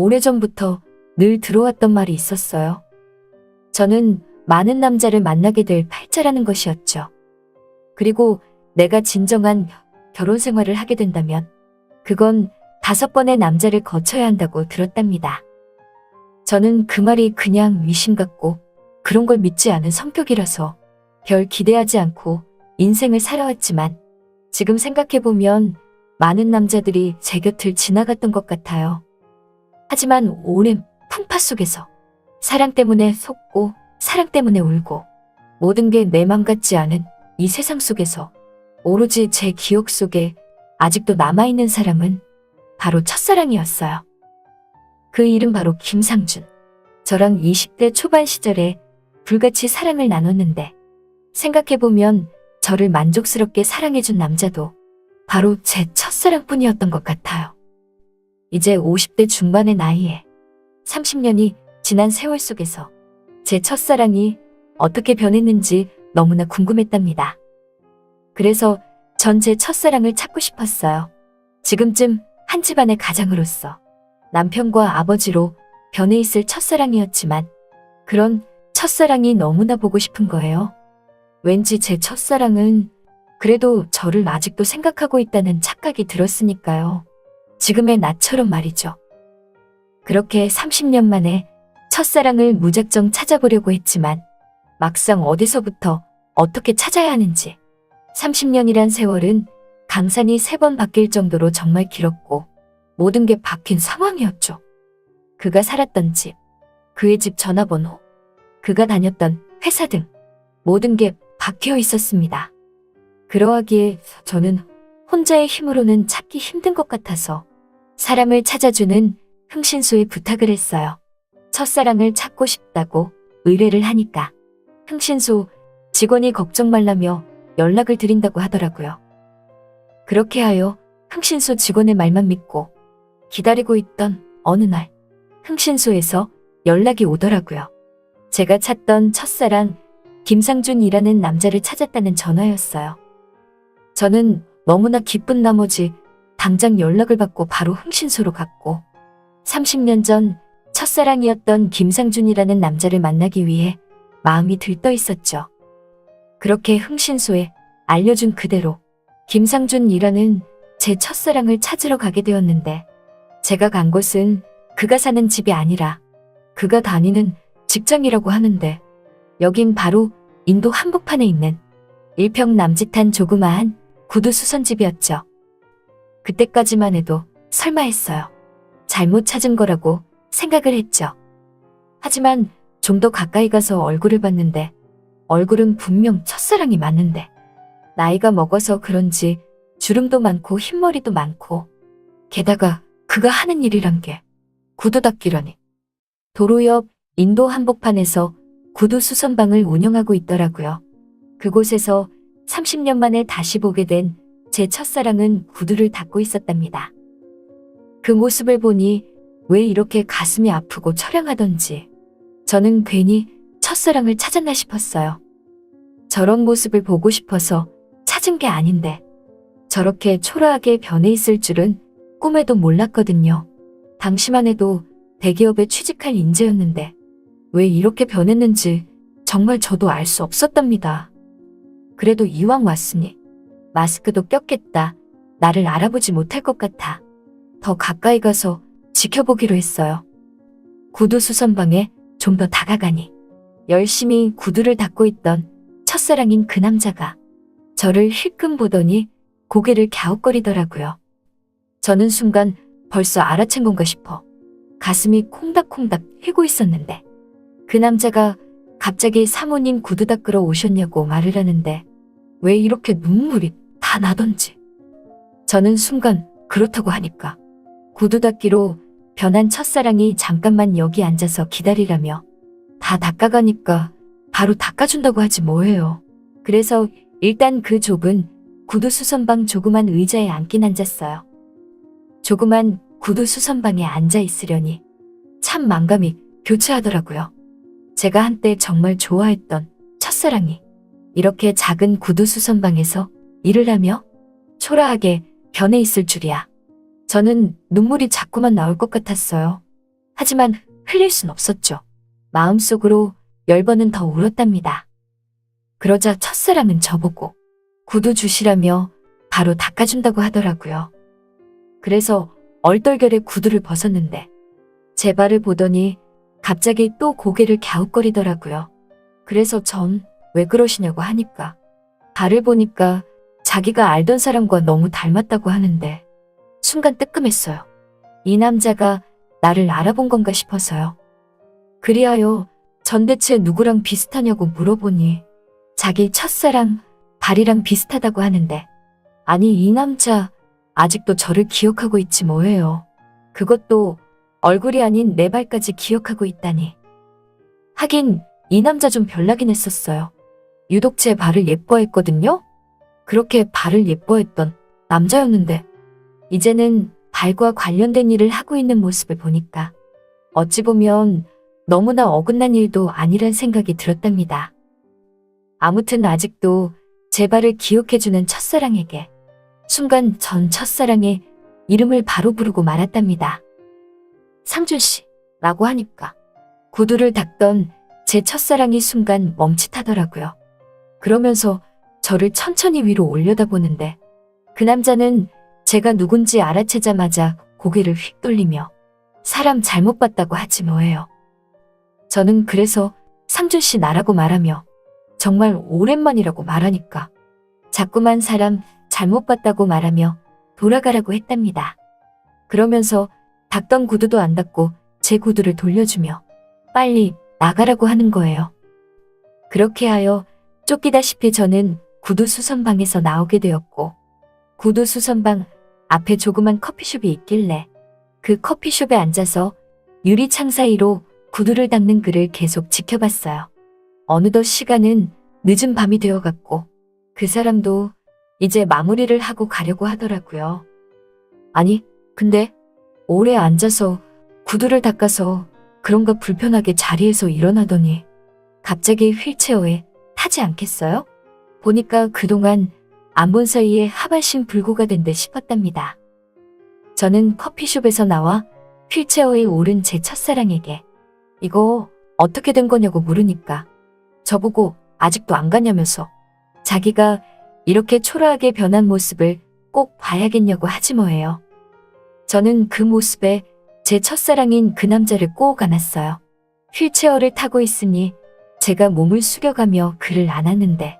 오래전부터 늘 들어왔던 말이 있었어요. 저는 많은 남자를 만나게 될 팔자라는 것이었죠. 그리고 내가 진정한 결혼 생활을 하게 된다면 그건 5번의 남자를 거쳐야 한다고 들었답니다. 저는 그 말이 그냥 위심 같고 그런 걸 믿지 않은 성격이라서 별 기대하지 않고 인생을 살아왔지만 지금 생각해보면 많은 남자들이 제 곁을 지나갔던 것 같아요. 하지만 오랜 풍파 속에서 사랑 때문에 속고 사랑 때문에 울고 모든 게 내 맘 같지 않은 이 세상 속에서 오로지 제 기억 속에 아직도 남아있는 사람은 바로 첫사랑이었어요. 그 이름 바로 김상준. 저랑 20대 초반 시절에 불같이 사랑을 나눴는데 생각해보면 저를 만족스럽게 사랑해준 남자도 바로 제 첫사랑뿐이었던 것 같아요. 이제 50대 중반의 나이에 30년이 지난 세월 속에서 제 첫사랑이 어떻게 변했는지 너무나 궁금했답니다. 그래서 전 제 첫사랑을 찾고 싶었어요. 지금쯤 한 집안의 가장으로서 남편과 아버지로 변해 있을 첫사랑이었지만 그런 첫사랑이 너무나 보고 싶은 거예요. 왠지 제 첫사랑은 그래도 저를 아직도 생각하고 있다는 착각이 들었으니까요. 지금의 나처럼 말이죠. 그렇게 30년 만에 첫사랑을 무작정 찾아보려고 했지만 막상 어디서부터 어떻게 찾아야 하는지 30년이란 세월은 강산이 3번 바뀔 정도로 정말 길었고 모든 게 바뀐 상황이었죠. 그가 살았던 집, 그의 집 전화번호, 그가 다녔던 회사 등 모든 게 바뀌어 있었습니다. 그러하기에 저는 혼자의 힘으로는 찾기 힘든 것 같아서 사람을 찾아주는 흥신소에 부탁을 했어요. 첫사랑을 찾고 싶다고 의뢰를 하니까 흥신소 직원이 걱정 말라며 연락을 드린다고 하더라고요. 그렇게 하여 흥신소 직원의 말만 믿고 기다리고 있던 어느 날 흥신소에서 연락이 오더라고요. 제가 찾던 첫사랑 김상준이라는 남자를 찾았다는 전화였어요. 저는 너무나 기쁜 나머지 당장 연락을 받고 바로 흥신소로 갔고 30년 전 첫사랑이었던 김상준이라는 남자를 만나기 위해 마음이 들떠 있었죠. 그렇게 흥신소에 알려준 그대로 김상준이라는 제 첫사랑을 찾으러 가게 되었는데 제가 간 곳은 그가 사는 집이 아니라 그가 다니는 직장이라고 하는데 여긴 바로 인도 한복판에 있는 일평 남짓한 조그마한 구두 수선집이었죠. 그때까지만 해도 설마 했어요. 잘못 찾은 거라고 생각을 했죠. 하지만 좀 더 가까이 가서 얼굴을 봤는데 얼굴은 분명 첫사랑이 맞는데 나이가 먹어서 그런지 주름도 많고 흰머리도 많고 게다가 그가 하는 일이란 게 구두 닦기라니. 도로 옆 인도 한복판에서 구두 수선방을 운영하고 있더라고요. 그곳에서 30년 만에 다시 보게 된 제 첫사랑은 구두를 닦고 있었답니다. 그 모습을 보니 왜 이렇게 가슴이 아프고 처량하던지 저는 괜히 첫사랑을 찾았나 싶었어요. 저런 모습을 보고 싶어서 찾은 게 아닌데 저렇게 초라하게 변해 있을 줄은 꿈에도 몰랐거든요. 당시만 해도 대기업에 취직할 인재였는데 왜 이렇게 변했는지 정말 저도 알 수 없었답니다. 그래도 이왕 왔으니 마스크도 꼈겠다. 나를 알아보지 못할 것 같아. 더 가까이 가서 지켜보기로 했어요. 구두 수선방에 좀 더 다가가니 열심히 구두를 닦고 있던 첫사랑인 그 남자가 저를 힐끔 보더니 고개를 갸웃거리더라고요. 저는 순간 벌써 알아챈 건가 싶어 가슴이 콩닥콩닥 휘고 있었는데 그 남자가 갑자기 사모님 구두 닦으러 오셨냐고 말을 하는데 왜 이렇게 눈물이 다 나던지 저는 순간 그렇다고 하니까 구두 닦기로 변한 첫사랑이 잠깐만 여기 앉아서 기다리라며 다 닦아가니까 바로 닦아준다고 하지 뭐예요. 그래서 일단 그 좁은 구두 수선방 조그만 의자에 앉긴 앉았어요. 조그만 구두 수선방에 앉아 있으려니 참 만감이 교차하더라고요. 제가 한때 정말 좋아했던 첫사랑이 이렇게 작은 구두 수선방에서 일을 하며 초라하게 변해 있을 줄이야. 저는 눈물이 자꾸만 나올 것 같았어요. 하지만 흘릴 순 없었죠. 마음속으로 10번은 더 울었답니다. 그러자 첫사랑은 저보고 구두 주시라며 바로 닦아준다고 하더라고요. 그래서 얼떨결에 구두를 벗었는데 제 발을 보더니 갑자기 또 고개를 갸웃거리더라고요. 그래서 전 왜 그러시냐고 하니까 발을 보니까 자기가 알던 사람과 너무 닮았다고 하는데 순간 뜨끔했어요. 이 남자가 나를 알아본 건가 싶어서요. 그리하여 전 대체 누구랑 비슷하냐고 물어보니 자기 첫사랑 발이랑 비슷하다고 하는데 아니 이 남자 아직도 저를 기억하고 있지 뭐예요. 그것도 얼굴이 아닌 내 발까지 기억하고 있다니. 하긴 이 남자 좀 별나긴 했었어요. 유독 제 발을 예뻐했거든요. 그렇게 발을 예뻐했던 남자였는데 이제는 발과 관련된 일을 하고 있는 모습을 보니까 어찌 보면 너무나 어긋난 일도 아니란 생각이 들었답니다. 아무튼 아직도 제 발을 기억해주는 첫사랑에게 순간 전 첫사랑의 이름을 바로 부르고 말았답니다. 상준 씨라고 하니까 구두를 닦던 제 첫사랑이 순간 멈칫하더라고요. 그러면서 저를 천천히 위로 올려다보는데 그 남자는 제가 누군지 알아채자마자 고개를 휙 돌리며 사람 잘못 봤다고 하지 뭐예요. 저는 그래서 상준 씨 나라고 말하며 정말 오랜만이라고 말하니까 자꾸만 사람 잘못 봤다고 말하며 돌아가라고 했답니다. 그러면서 닦던 구두도 안 닦고 제 구두를 돌려주며 빨리 나가라고 하는 거예요. 그렇게 하여 쫓기다시피 저는 구두 수선방에서 나오게 되었고 구두 수선방 앞에 조그만 커피숍이 있길래 그 커피숍에 앉아서 유리창 사이로 구두를 닦는 그를 계속 지켜봤어요. 어느덧 시간은 늦은 밤이 되어갔고 그 사람도 이제 마무리를 하고 가려고 하더라고요. 아니, 근데 오래 앉아서 구두를 닦아서 그런가 불편하게 자리에서 일어나더니 갑자기 휠체어에 타지 않겠어요? 보니까 그동안 안 본 사이에 하반신 불구가 된 듯 싶었답니다. 저는 커피숍에서 나와 휠체어에 오른 제 첫사랑에게 이거 어떻게 된 거냐고 물으니까 저보고 아직도 안 가냐면서 자기가 이렇게 초라하게 변한 모습을 꼭 봐야겠냐고 하지 뭐예요. 저는 그 모습에 제 첫사랑인 그 남자를 꼭 안았어요. 휠체어를 타고 있으니 제가 몸을 숙여가며 그를 안았는데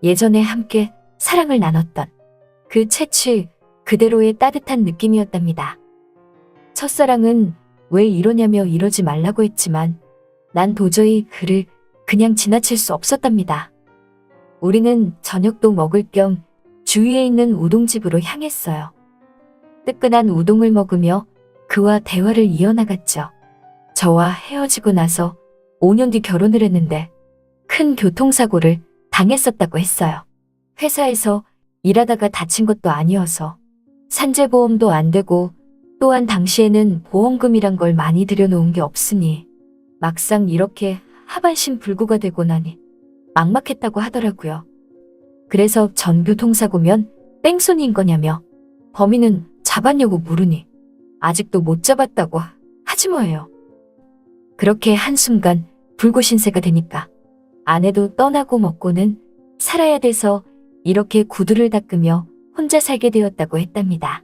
예전에 함께 사랑을 나눴던 그 채취 그대로의 따뜻한 느낌이었답니다. 첫사랑은 왜 이러냐며 이러지 말라고 했지만 난 도저히 그를 그냥 지나칠 수 없었답니다. 우리는 저녁도 먹을 겸 주위에 있는 우동집으로 향했어요. 뜨끈한 우동을 먹으며 그와 대화를 이어나갔죠. 저와 헤어지고 나서 5년 뒤 결혼을 했는데 큰 교통사고를 당했었다고 했어요. 회사에서 일하다가 다친 것도 아니어서 산재보험도 안 되고 또한 당시에는 보험금이란 걸 많이 들여놓은 게 없으니 막상 이렇게 하반신 불구가 되고 나니 막막했다고 하더라고요. 그래서 전 교통사고면 뺑소니인 거냐며 범인은 잡았냐고 물으니 아직도 못 잡았다고 하지 뭐예요. 그렇게 한순간 불구신세가 되니까 아내도 떠나고 먹고는 살아야 돼서 이렇게 구두를 닦으며 혼자 살게 되었다고 했답니다.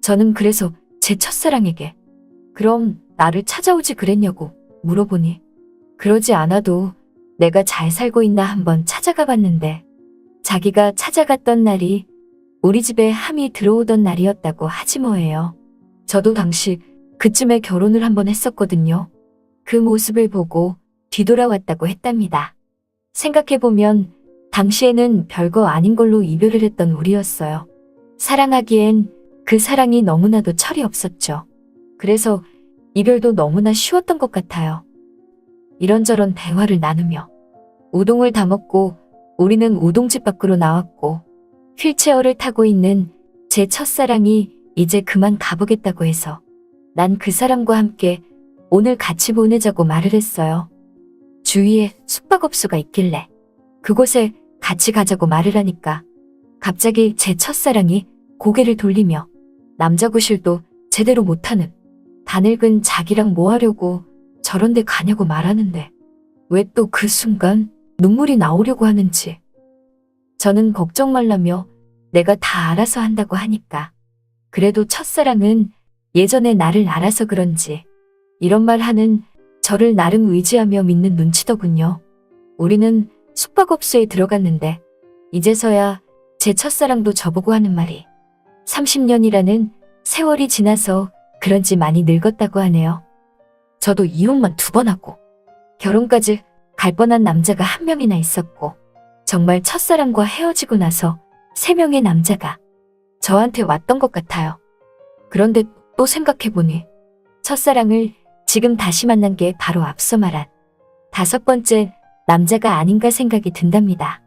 저는 그래서 제 첫사랑에게 그럼 나를 찾아오지 그랬냐고 물어보니 그러지 않아도 내가 잘 살고 있나 한번 찾아가 봤는데 자기가 찾아갔던 날이 우리 집에 함이 들어오던 날이었다고 하지 뭐예요. 저도 당시 그쯤에 결혼을 한번 했었거든요. 그 모습을 보고 뒤돌아왔다고 했답니다. 생각해보면 당시에는 별거 아닌 걸로 이별을 했던 우리였어요. 사랑하기엔 그 사랑이 너무나도 철이 없었죠. 그래서 이별도 너무나 쉬웠던 것 같아요. 이런저런 대화를 나누며 우동을 다 먹고 우리는 우동집 밖으로 나왔고 휠체어를 타고 있는 제 첫사랑이 이제 그만 가보겠다고 해서 난 그 사람과 함께 오늘 같이 보내자고 말을 했어요. 주위에 숙박업소가 있길래 그곳에 같이 가자고 말을 하니까 갑자기 제 첫사랑이 고개를 돌리며 남자 구실도 제대로 못하는 다 늙은 자기랑 뭐 하려고 저런 데 가냐고 말하는데 왜 또 그 순간 눈물이 나오려고 하는지. 저는 걱정 말라며 내가 다 알아서 한다고 하니까. 그래도 첫사랑은 예전에 나를 알아서 그런지 이런 말 하는 저를 나름 의지하며 믿는 눈치더군요. 우리는 숙박업소에 들어갔는데 이제서야 제 첫사랑도 저보고 하는 말이 30년이라는 세월이 지나서 그런지 많이 늙었다고 하네요. 저도 이혼만 2번 하고 결혼까지 갈 뻔한 남자가 1명이나 있었고 정말 첫사랑과 헤어지고 나서 3명의 남자가 저한테 왔던 것 같아요. 그런데 또 생각해보니 첫사랑을 지금 다시 만난 게 바로 앞서 말한 5번째 남자가 아닌가 생각이 든답니다.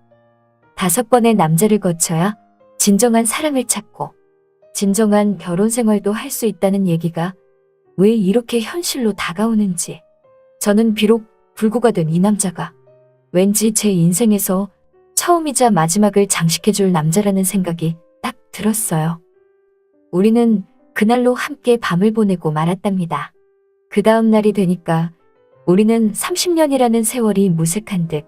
5번의 남자를 거쳐야 진정한 사랑을 찾고 진정한 결혼 생활도 할 수 있다는 얘기가 왜 이렇게 현실로 다가오는지. 저는 비록 불구가 된 이 남자가 왠지 제 인생에서 처음이자 마지막을 장식해줄 남자라는 생각이 딱 들었어요. 우리는 그날로 함께 밤을 보내고 말았답니다. 그 다음 날이 되니까 우리는 30년이라는 세월이 무색한 듯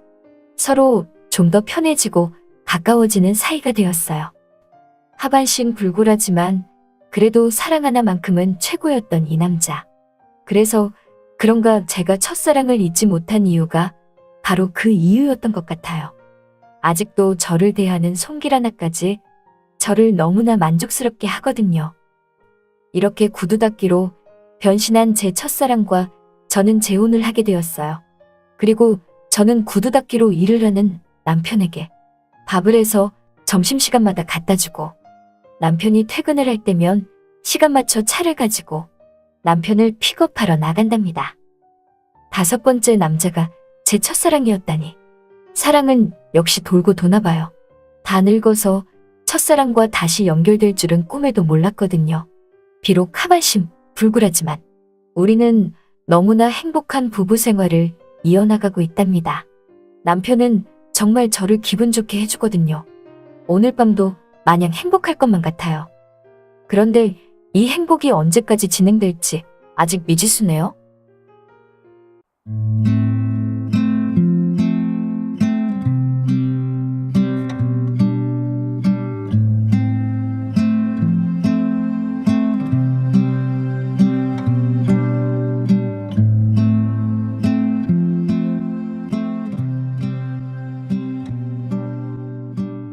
서로 좀 더 편해지고 가까워지는 사이가 되었어요. 하반신 불굴하지만 그래도 사랑 하나만큼은 최고였던 이 남자. 그래서 그런가 제가 첫사랑을 잊지 못한 이유가 바로 그 이유였던 것 같아요. 아직도 저를 대하는 손길 하나까지 저를 너무나 만족스럽게 하거든요. 이렇게 구두 닦기로 변신한 제 첫사랑과 저는 재혼을 하게 되었어요. 그리고 저는 구두 닦기로 일을 하는 남편에게 밥을 해서 점심시간마다 갖다 주고 남편이 퇴근을 할 때면 시간 맞춰 차를 가지고 남편을 픽업하러 나간답니다. 5번째 남자가 제 첫사랑이었다니. 사랑은 역시 돌고 도나 봐요. 다 늙어서 첫사랑과 다시 연결될 줄은 꿈에도 몰랐거든요. 비록 하반신 불굴하지만 우리는 너무나 행복한 부부 생활을 이어나가고 있답니다. 남편은 정말 저를 기분 좋게 해주거든요. 오늘 밤도 마냥 행복할 것만 같아요. 그런데 이 행복이 언제까지 진행될지 아직 미지수네요.